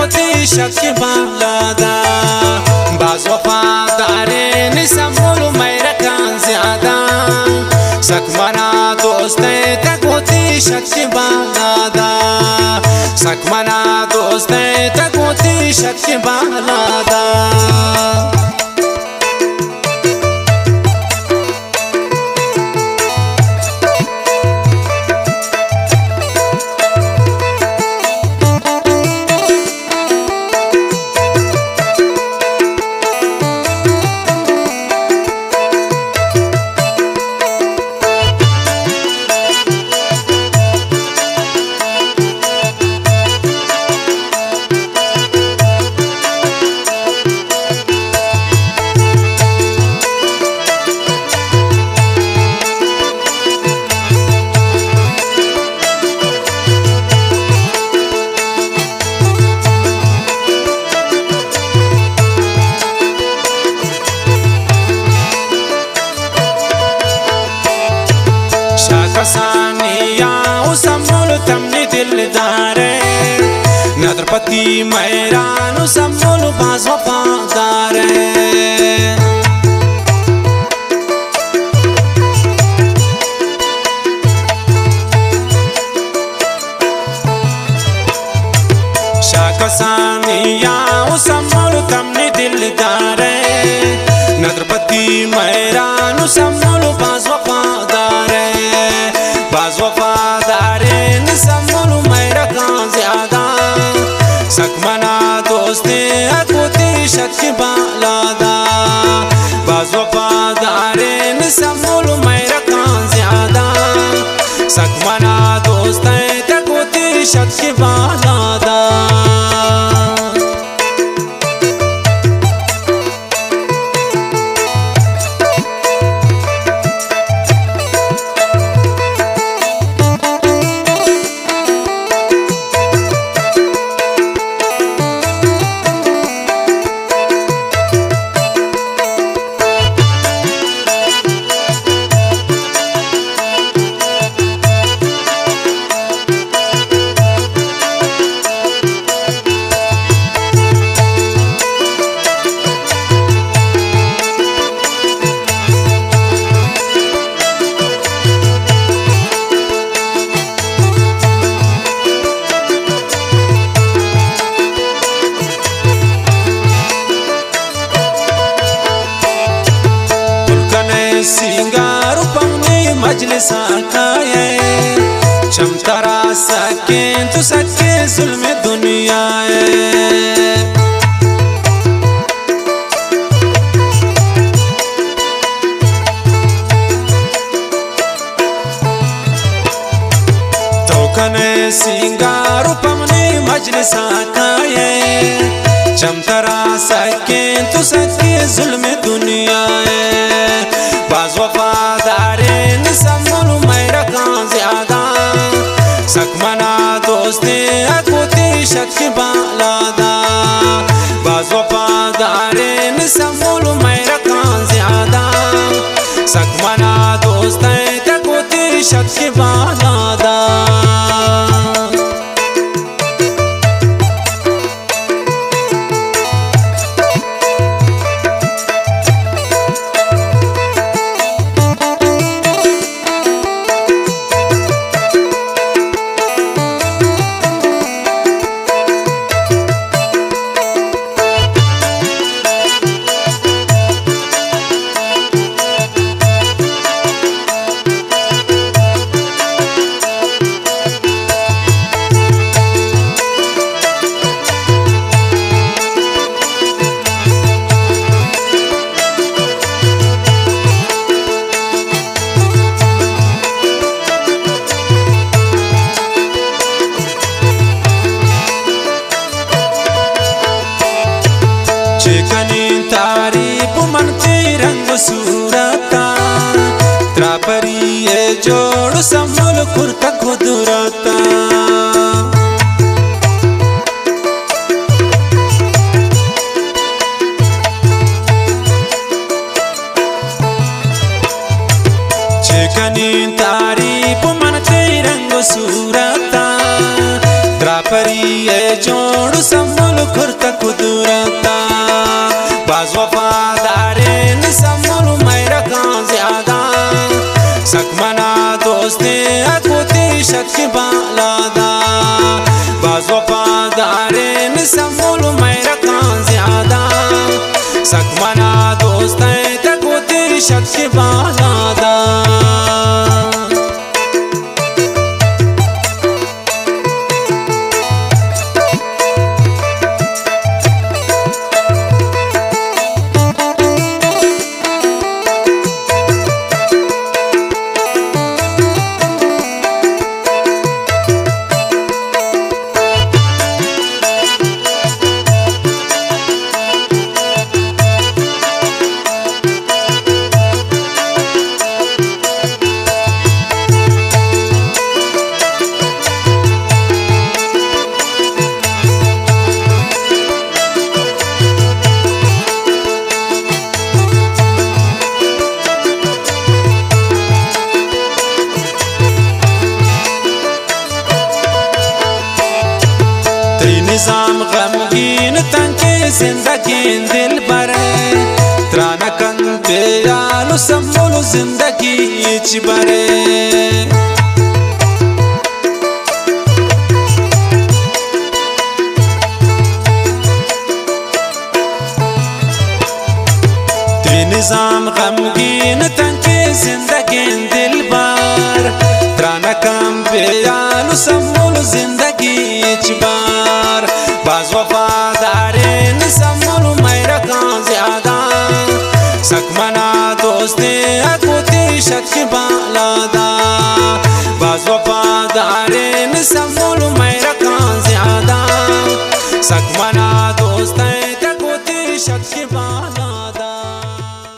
गोती शक बालादा बाज वफादारे संभोलू मेरा कान ज्यादा सकमना दोस्त तक होती शक बालादा सकमना दोस्त तक होती शक बालादा शाकसानिया संभोल तमने दिलदारे नद्रपति मैरान संभोल बाज वफादारे शाकसानिया संभोल तमने दिलदारे नद्रपति मैरान संभोल बाज वफादारे बाज वफादारे संभोलू मेरा कान ज्यादा सकमना दोस्ते अकोती शक बालादा बाज वफादारे संभोलू मेरा कान ज्यादा सकमना दोस्ते अकोती शक बालादा सिंगार पमने मजलिस आकाए चमतरा सके तू सके जुल्म दुनिया तो कने सिंगार पमने मजलिस आकाए चमतरा सके तू सके जुल्म दुनिया बाज वफादारे संभोलू मेरा कान ज्यादा सकमना दोस्ते अकोती शक बालादा बाज वफादारे संभोलू मेरा कान ज्यादा सकमना दोस्ते अकोती शक बालादा सूरता त्रापरी ये जोड़ संभल खुरता खुदरता चिकनी तारीफ मन रंग सूरता त्रापरी ये जोड़ संभल करता कुदरता बाज वफादारे न संभल मेरा कहाँ ज्यादा सकमना दोस्ते अकुती शक्ति बालादा बाज वफादारे न संभल मेरा कहाँ ज्यादा सकमना दोस्ते अकुती शक्ति बालादा निजाम गमगीन तंके जिंदगी दिल बरे त्राना कंते यालु संभलु जिंदगी चिबरे निजाम गमगीन तंके जिंदगी दिल बर त्राना कंते यालु संभलु जिंदगी चिबर बाज वफादारे न संभलु मेरा कहाँ ज्यादा सकमना दोस्ते अकुती शक्ति बालादा बाज वफादारे न संभलु मेरा कहाँ ज्यादा सकमना दोस्ते अकुती शक्ति बालादा।